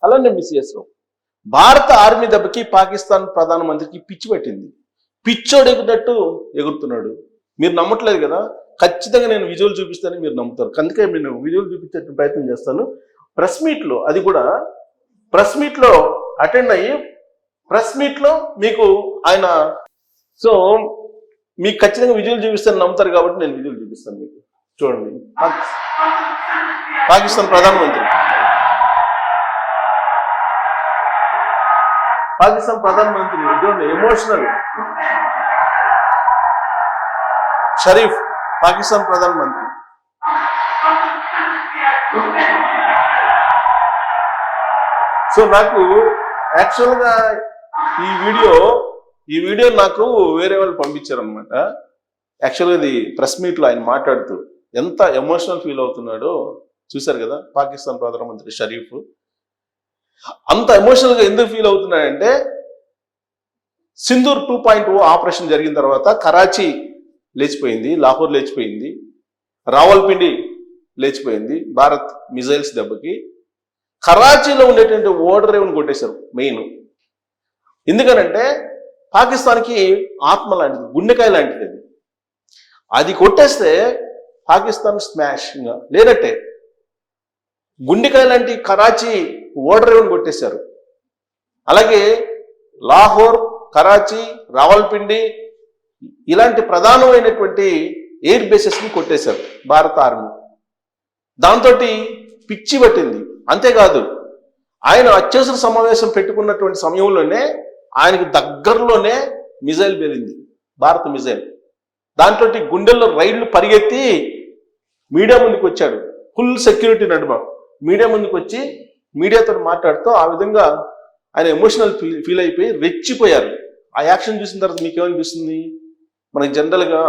అలానే మిస్ చేసాం. భారత ఆర్మీ దెబ్బకి పాకిస్తాన్ ప్రధానమంత్రికి పిచ్చి పెట్టింది. పిచ్చోడు ఎగురినట్టు ఎగురుతున్నాడు. మీరు నమ్మట్లేదు కదా, ఖచ్చితంగా నేను విజువల్ చూపిస్తానని మీరు నమ్ముతారు. అందుకే నేను విజువల్ చూపించే ప్రయత్నం చేస్తాను. ప్రెస్ మీట్లో, అది కూడా ప్రెస్ మీట్లో అటెండ్ అయ్యి ప్రెస్ మీట్లో మీకు ఆయన, సో మీకు ఖచ్చితంగా విజువల్ చూపిస్తాను నమ్ముతారు కాబట్టి నేను విజువల్ చూపిస్తాను మీకు. చూడండి, పాకిస్తాన్ ప్రధానమంత్రి చూడండి, ఎమోషనల్. షరీఫ్ పాకిస్తాన్ ప్రధానమంత్రి. సో నాకు యాక్చువల్గా ఈ వీడియో నాకు వేరే వాళ్ళు పంపించారు అనమాట. యాక్చువల్గా ఇది ప్రెస్ మీట్లో ఆయన మాట్లాడుతూ ఎంత ఎమోషనల్ ఫీల్ అవుతున్నాడో చూశారు కదా. పాకిస్తాన్ ప్రధానమంత్రి షరీఫ్ అంత ఎమోషనల్గా ఎందుకు ఫీల్ అవుతున్నాడంటే, సింధూర్ 2.0 ఆపరేషన్ జరిగిన తర్వాత కరాచీ లేచిపోయింది, లాహోర్ లేచిపోయింది, రావల్పిండి లేచిపోయింది భారత్ మిజైల్స్ దెబ్బకి. కరాచీలో ఉండేటువంటి ఓడరేవుని కొట్టేశారు మెయిన్. ఎందుకనంటే పాకిస్తాన్కి ఆత్మ లాంటిది, గుండెకాయ లాంటిది. అది కొట్టేస్తే పాకిస్తాన్ స్మాష్ ఇంకా లేనట్టే. గుండెకాయ లాంటి కరాచీ ఓడరేవుని కొట్టేశారు. అలాగే లాహోర్, కరాచీ, రావల్పిండి ఇలాంటి ప్రధానమైనటువంటి ఎయిర్ బేసెస్ని కొట్టేశారు భారత ఆర్మీ. దాంతో పిచ్చి పట్టింది. అంతేకాదు, ఆయన అత్యవసర సమావేశం పెట్టుకున్నటువంటి సమయంలోనే ఆయనకు దగ్గరలోనే మిజైల్ పేలింది, భారత మిజైల్. దాంట్లో గుండెల్లో రైళ్లు పరిగెత్తి మీడియా ముందుకు వచ్చాడు. ఫుల్ సెక్యూరిటీ నడుమ మీడియా ముందుకు వచ్చి మీడియాతో మాట్లాడుతూ ఆ విధంగా ఆయన ఎమోషనల్ ఫీల్ అయిపోయి రెచ్చిపోయారు. ఆ యాక్షన్ చూసిన తర్వాత మీకు ఏమనిపిస్తుంది? మనకి జనరల్గా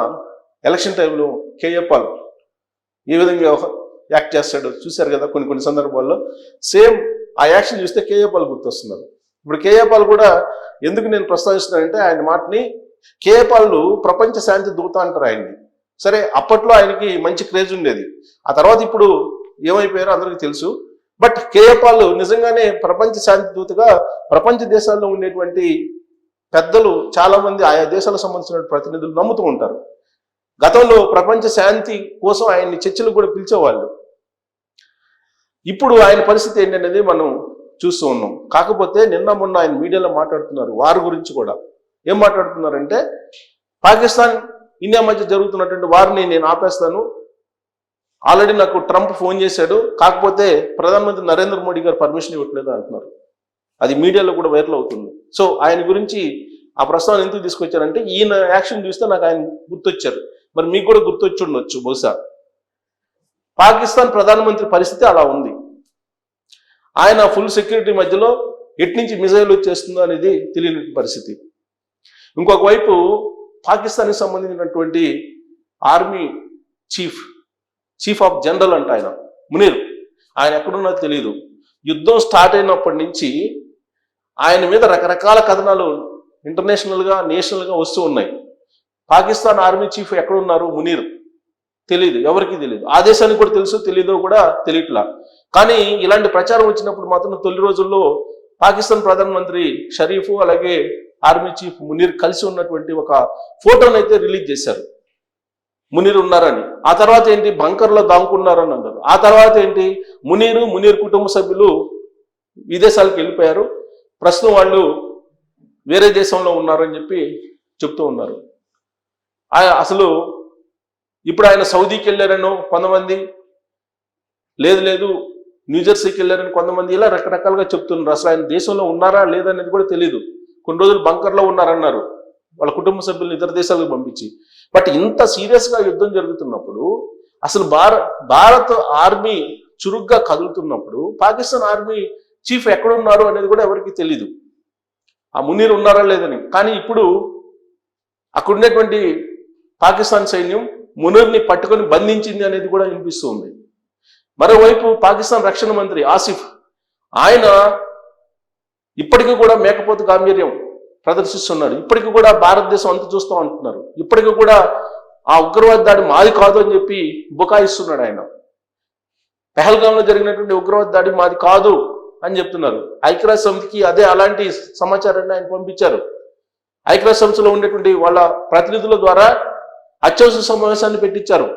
ఎలక్షన్ టైంలో కేఏ పాల్ ఏ విధంగా యాక్ట్ చేస్తాడు చూశారు కదా కొన్ని సందర్భాల్లో. సేమ్ ఆ యాక్షన్ చూస్తే కేఏ పాల్ గుర్తొస్తున్నారు. ఇప్పుడు కేఏ పాల్ కూడా ఎందుకు నేను ప్రస్తావిస్తున్నానంటే, ఆయన మాటని కేఏ పాల్ ప్రపంచ శాంతి దూత అంటారు ఆయన్ని. సరే, అప్పట్లో ఆయనకి మంచి క్రేజ్ ఉండేది. ఆ తర్వాత ఇప్పుడు ఏమైపోయారో అందరికీ తెలుసు. బట్ కేఏ పాల్ నిజంగానే ప్రపంచ శాంతి దూతగా ప్రపంచ దేశాల్లో ఉండేటువంటి పెద్దలు చాలా మంది, ఆయా దేశాలకు సంబంధించిన ప్రతినిధులు నమ్ముతూ ఉంటారు. గతంలో ప్రపంచ శాంతి కోసం ఆయన్ని చర్చలు కూడా పిలిచేవాళ్ళు. ఇప్పుడు ఆయన పరిస్థితి ఏంటనేది మనం చూస్తూ ఉన్నాం. కాకపోతే నిన్న మొన్న ఆయన మీడియాలో మాట్లాడుతున్నారు వారి గురించి కూడా. ఏం మాట్లాడుతున్నారంటే, పాకిస్తాన్ ఇండియా మధ్య జరుగుతున్నటువంటి వారిని నేను ఆపేస్తాను, ఆల్రెడీ నాకు ట్రంప్ ఫోన్ చేశాడు, కాకపోతే ప్రధానమంత్రి నరేంద్ర మోడీ గారు పర్మిషన్ ఇవ్వట్లేదు అంటున్నారు. అది మీడియాలో కూడా వైరల్ అవుతుంది. సో ఆయన గురించి ఆ ప్రస్తావన ఎందుకు తీసుకొచ్చారంటే, ఈయన యాక్షన్ చూస్తే నాకు ఆయన గుర్తొచ్చారు. మరి మీకు కూడా గుర్తొచ్చి ఉండొచ్చు బహుశా. పాకిస్తాన్ ప్రధానమంత్రి పరిస్థితి అలా ఉంది. ఆయన ఫుల్ సెక్యూరిటీ మధ్యలో ఎట్నుంచి మిజైల్ వచ్చేస్తుందో అనేది తెలియని పరిస్థితి. ఇంకొక వైపు పాకిస్తాన్కి సంబంధించినటువంటి ఆర్మీ చీఫ్ ఆఫ్ జనరల్ అంట ఆయన మునీర్. ఆయన ఎక్కడున్నా తెలియదు. యుద్ధం స్టార్ట్ అయినప్పటి నుంచి ఆయన మీద రకరకాల కథనాలు ఇంటర్నేషనల్గా నేషనల్గా వస్తూ ఉన్నాయి. పాకిస్తాన్ ఆర్మీ చీఫ్ ఎక్కడున్నారు మునీర్ తెలియదు, ఎవరికి తెలియదు. ఆ దేశానికి కూడా తెలుసు, తెలియదో కూడా తెలియట్లా. కానీ ఇలాంటి ప్రచారం వచ్చినప్పుడు మాత్రం తొలి రోజుల్లో పాకిస్తాన్ ప్రధానమంత్రి షరీఫ్ అలాగే ఆర్మీ చీఫ్ మునీర్ కలిసి ఉన్నటువంటి ఒక ఫోటోను అయితే రిలీజ్ చేశారు. మునీర్ ఉన్నారని. ఆ తర్వాత ఏంటి, బంకర్లో దాముకున్నారని అన్నారు. ఆ తర్వాత ఏంటి, మునీర్ కుటుంబ సభ్యులు విదేశాలకు వెళ్ళిపోయారు, ప్రస్తుతం వాళ్ళు వేరే దేశంలో ఉన్నారని చెప్పి చెప్తూ ఉన్నారు. అసలు ఇప్పుడు ఆయన సౌదీకి వెళ్ళారనో కొంతమంది, లేదు న్యూజెర్సీకి వెళ్ళారని కొంతమంది, ఇలా రకరకాలుగా చెప్తున్నారు. అసలు ఆయన దేశంలో ఉన్నారా లేదనేది కూడా తెలియదు. కొన్ని రోజులు బంకర్లో ఉన్నారన్నారు వాళ్ళ కుటుంబ సభ్యులను ఇతర దేశాలకు పంపించి. బట్ ఇంత సీరియస్గా యుద్ధం జరుగుతున్నప్పుడు, అసలు భారత్ ఆర్మీ చురుగ్గా కదులుతున్నప్పుడు పాకిస్తాన్ ఆర్మీ చీఫ్ ఎక్కడున్నారు అనేది కూడా ఎవరికి తెలీదు. ఆ మునీర్ ఉన్నారా లేదని. కానీ ఇప్పుడు అక్కడ ఉండేటువంటి పాకిస్తాన్ సైన్యం మునీర్ని పట్టుకొని బంధించింది అనేది కూడా వినిపిస్తుంది. మరోవైపు పాకిస్తాన్ రక్షణ మంత్రి ఆసిఫ్, ఆయన ఇప్పటికీ కూడా మేకపోతు గాంభీర్యం ప్రదర్శిస్తున్నారు. ఇప్పటికీ కూడా భారతదేశం అంత చూస్తాం అంటున్నారు. ఇప్పటికీ కూడా ఆ ఉగ్రవాద దాడి మాది కాదు అని చెప్పి బుకాయిస్తున్నాడు ఆయన. పెహల్గాంలో జరిగినటువంటి ఉగ్రవాద దాడి మాది కాదు, అని చెప్తున్నారు. ఐక్యరాజ్య సమితికి అలాంటి సమాచారాన్ని ఆయన పంపించారు. ఐక్యరాజ్య సమితిలో ఉండేటువంటి వాళ్ళ ప్రతినిధుల ద్వారా అత్యవసర సమావేశాన్ని పెట్టించారు.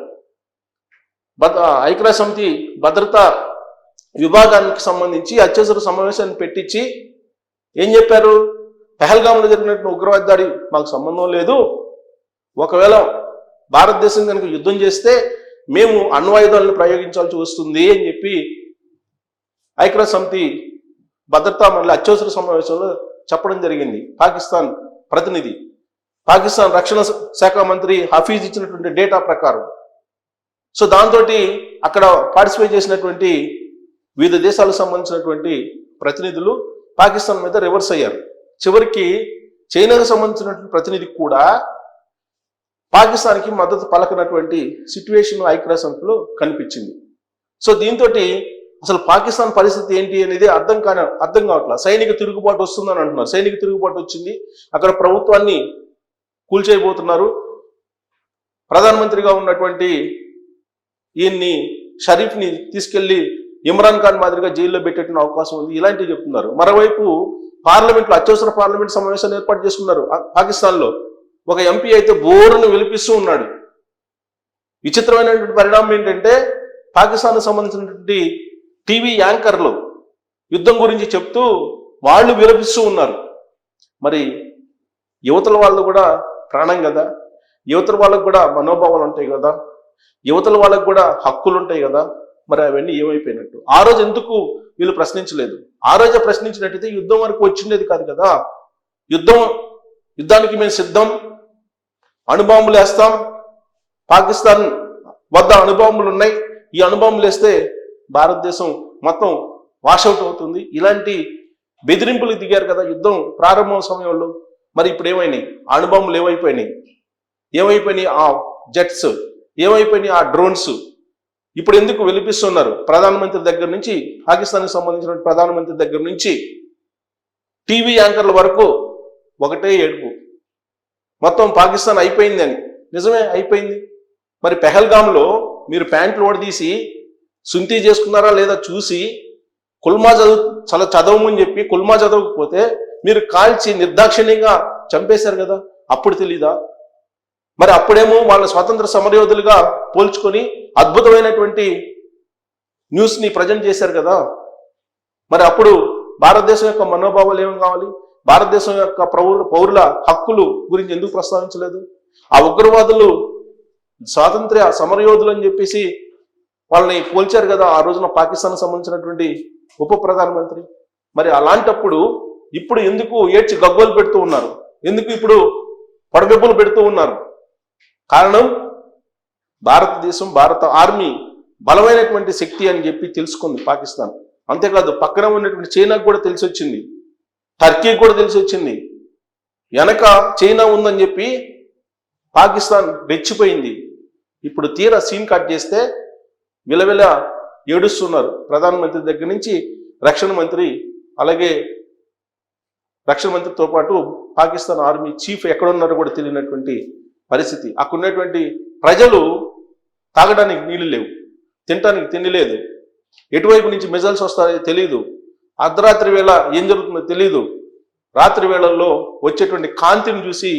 ఐక్యరాజ్య సమితి భద్రతా విభాగానికి సంబంధించి అత్యవసర సమావేశాన్ని పెట్టించి ఏం చెప్పారు? పెహల్గాంలో జరిగినటువంటి ఉగ్రవాద దాడి మాకు సంబంధం లేదు. ఒకవేళ భారతదేశం కనుక యుద్ధం చేస్తే మేము అణ్వాయుధాలను ప్రయోగించాల్సి వస్తుంది అని చెప్పి ఐక్యరాజ్య సమితి భద్రతా మండలి అత్యవసర సమావేశంలో చెప్పడం జరిగింది. పాకిస్తాన్ ప్రతినిధి, పాకిస్తాన్ రక్షణ శాఖ మంత్రి హఫీజ్ ఇచ్చినటువంటి డేటా ప్రకారం. సో దాంతో అక్కడ పార్టిసిపేట్ చేసినటువంటి వివిధ దేశాలకు సంబంధించినటువంటి ప్రతినిధులు పాకిస్తాన్ మీద రివర్స్ అయ్యారు. చివరికి చైనాకు సంబంధించినటువంటి ప్రతినిధి కూడా పాకిస్తాన్కి మద్దతు పలకనటువంటి సిచ్యువేషన్ ఐక్యరాజ్య సమితిలో కనిపించింది. సో దీంతో అసలు పాకిస్తాన్ పరిస్థితి ఏంటి అనేది అర్థం కావట్లేదు. సైనిక తిరుగుబాటు వస్తుందని అంటున్నారు. సైనిక తిరుగుబాటు వచ్చింది, అక్కడ ప్రభుత్వాన్ని కూల్చేయబోతున్నారు. ప్రధానమంత్రిగా ఉన్నటువంటి ఈయన్ని షరీఫ్ని తీసుకెళ్లి ఇమ్రాన్ ఖాన్ మాదిరిగా జైల్లో పెట్టేటువంటి అవకాశం ఉంది, ఇలాంటివి చెప్తున్నారు. మరోవైపు పార్లమెంట్లో అత్యవసర పార్లమెంట్ సమావేశాన్ని ఏర్పాటు చేసుకున్నారు పాకిస్తాన్లో. ఒక ఎంపీ అయితే బోరును విలిపిస్తూ ఉన్నాడు. విచిత్రమైనటువంటి పరిణామం ఏంటంటే పాకిస్తాన్కు సంబంధించినటువంటి టీవీ యాంకర్లు యుద్ధం గురించి చెప్తూ వాళ్ళు విలపిస్తూ ఉన్నారు. మరి యువతల వాళ్ళు కూడా ప్రాణం కదా, యువతల వాళ్ళకు కూడా మనోభావాలు ఉంటాయి కదా, యువతల వాళ్ళకు కూడా హక్కులు ఉంటాయి కదా, మరి అవన్నీ ఏమైపోయినట్టు? ఆ రోజు ఎందుకు వీళ్ళు ప్రశ్నించలేదు? ఆ రోజే ప్రశ్నించినట్టయితే యుద్ధం వరకు వచ్చిండేది కాదు కదా. యుద్ధానికి మేము సిద్ధం, అణుబాంబులు వేస్తాం, పాకిస్తాన్ వద్ద అణుబాంబులు ఉన్నాయి, ఈ అణుబాంబులు వేస్తే భారతదేశం మొత్తం వాషౌట్ అవుతుంది, ఇలాంటి బెదిరింపులు దిగారు కదా యుద్ధం ప్రారంభం సమయంలో. మరి ఇప్పుడు ఏమైనాయి? అణుబాంబులు ఏమైపోయినాయి? ఆ జెట్స్ ఏమైపోయినాయి? ఆ డ్రోన్స్ ఇప్పుడు ఎందుకు విలిపిస్తున్నారు? ప్రధానమంత్రి దగ్గర నుంచి, పాకిస్తాన్కి సంబంధించిన ప్రధానమంత్రి దగ్గర నుంచి టీవీ యాంకర్ల వరకు ఒకటే ఏడుపు, మొత్తం పాకిస్తాన్ అయిపోయింది అని. నిజమే అయిపోయింది. మరి పెహల్గాంలో మీరు ప్యాంట్లు ఓడదీసి సుంతి చేసుకున్నారా లేదా చూసి కుల్మా చదవమని చెప్పి కుల్మా చదవకపోతే మీరు కాల్చి నిర్దాక్షిణ్యంగా చంపేశారు కదా, అప్పుడు తెలీదా? మరి అప్పుడేమో వాళ్ళ స్వాతంత్ర సమరయోధులుగా పోల్చుకొని అద్భుతమైనటువంటి న్యూస్ని ప్రజెంట్ చేశారు కదా. మరి అప్పుడు భారతదేశం యొక్క మనోభావాలు ఏమి కావాలి? భారతదేశం యొక్క పౌరుల హక్కులు గురించి ఎందుకు ప్రస్తావించలేదు? ఆ ఉగ్రవాదులు స్వాతంత్ర్య సమరయోధులు అని చెప్పేసి వాళ్ళని పోల్చారు కదా ఆ రోజున పాకిస్తాన్కి సంబంధించినటువంటి ఉప ప్రధానమంత్రి. మరి అలాంటప్పుడు ఇప్పుడు ఎందుకు ఏడ్చి గగ్గోలు పెడుతూ ఉన్నారు? ఎందుకు ఇప్పుడు పడబెబ్బులు పెడుతూ ఉన్నారు? కారణం భారతదేశం, భారత ఆర్మీ బలమైనటువంటి శక్తి అని చెప్పి తెలుసుకుంది పాకిస్తాన్. అంతేకాదు పక్కన ఉన్నటువంటి చైనాకు కూడా తెలిసి వచ్చింది, టర్కీకి కూడా తెలిసి వచ్చింది. వెనక చైనా ఉందని చెప్పి పాకిస్తాన్ రెచ్చిపోయింది. ఇప్పుడు తీరా సీన్ కట్ చేస్తే విలవిల ఏడుస్తున్నారు. ప్రధానమంత్రి దగ్గర నుంచి రక్షణ మంత్రి, అలాగే రక్షణ మంత్రితో పాటు పాకిస్తాన్ ఆర్మీ చీఫ్ ఎక్కడున్నారో కూడా తెలియనటువంటి పరిస్థితి. అక్కడ ఉన్నటువంటి ప్రజలు తాగడానికి నీళ్లు లేవు, తినడానికి తిండి లేదు, ఎటువైపు నుంచి మిజైల్స్ వస్తాయో తెలియదు, అర్ధరాత్రి వేళ ఏం జరుగుతుందో తెలియదు, రాత్రి వేళల్లో వచ్చేటువంటి కాంతిని చూసి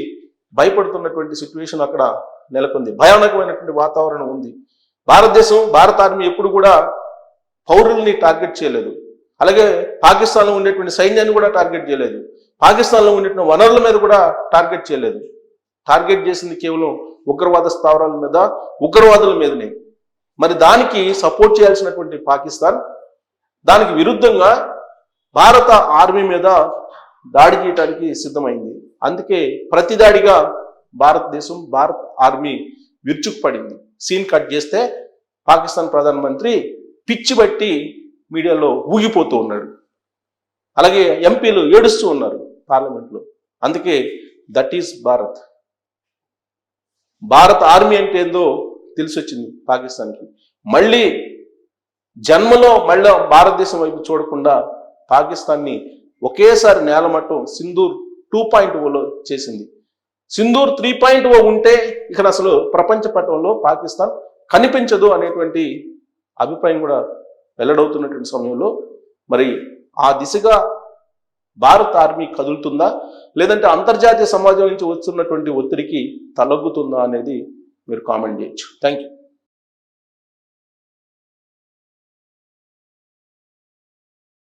భయపడుతున్నటువంటి సిచ్యువేషన్ అక్కడ నెలకొంది. భయానకమైనటువంటి వాతావరణం ఉంది. భారతదేశం, భారత ఆర్మీ ఎప్పుడు కూడా పౌరుల్ని టార్గెట్ చేయలేదు. అలాగే పాకిస్తాన్లో ఉండేటువంటి సైన్యాన్ని కూడా టార్గెట్ చేయలేదు. పాకిస్తాన్లో ఉండేటువంటి వనరుల మీద కూడా టార్గెట్ చేయలేదు. టార్గెట్ చేసింది కేవలం ఉగ్రవాద స్థావరాల మీద, ఉగ్రవాదుల మీదనే. మరి దానికి సపోర్ట్ చేయాల్సినటువంటి పాకిస్తాన్ దానికి విరుద్ధంగా భారత ఆర్మీ మీద దాడి చేయడానికి సిద్ధమైంది. అందుకే ప్రతి దాడిగా భారతదేశం, భారత ఆర్మీ విరుచుకుపడింది. సీన్ కట్ చేస్తే పాకిస్తాన్ ప్రధానమంత్రి పిచ్చి బట్టి మీడియాలో ఊగిపోతూ ఉన్నాడు. అలాగే ఎంపీలు ఏడుస్తూ ఉన్నారు పార్లమెంట్లో. అందుకే దట్ ఈస్ భారత్. భారత ఆర్మీ అంటే ఏందో తెలిసి వచ్చింది పాకిస్తాన్కి. మళ్ళీ జన్మలో మళ్ళీ భారతదేశం వైపు చూడకుండా పాకిస్తాన్ని ఒకేసారి నేలమట్టం సింధూర్ 2.0లో చేసింది. సింధూర్ 3.0 ఉంటే ఇక్కడ అసలు ప్రపంచ పటంలో పాకిస్తాన్ కనిపించదు అనేటువంటి అభిప్రాయం కూడా వెల్లడవుతున్నటువంటి సమయంలో మరి ఆ దిశగా భారత ఆర్మీ కదులుతుందా, లేదంటే అంతర్జాతీయ సమాజం నుంచి వస్తున్నటువంటి ఒత్తిడికి తలొగ్గుతుందా అనేది మీరు కామెంట్ చేయొచ్చు. Thank you.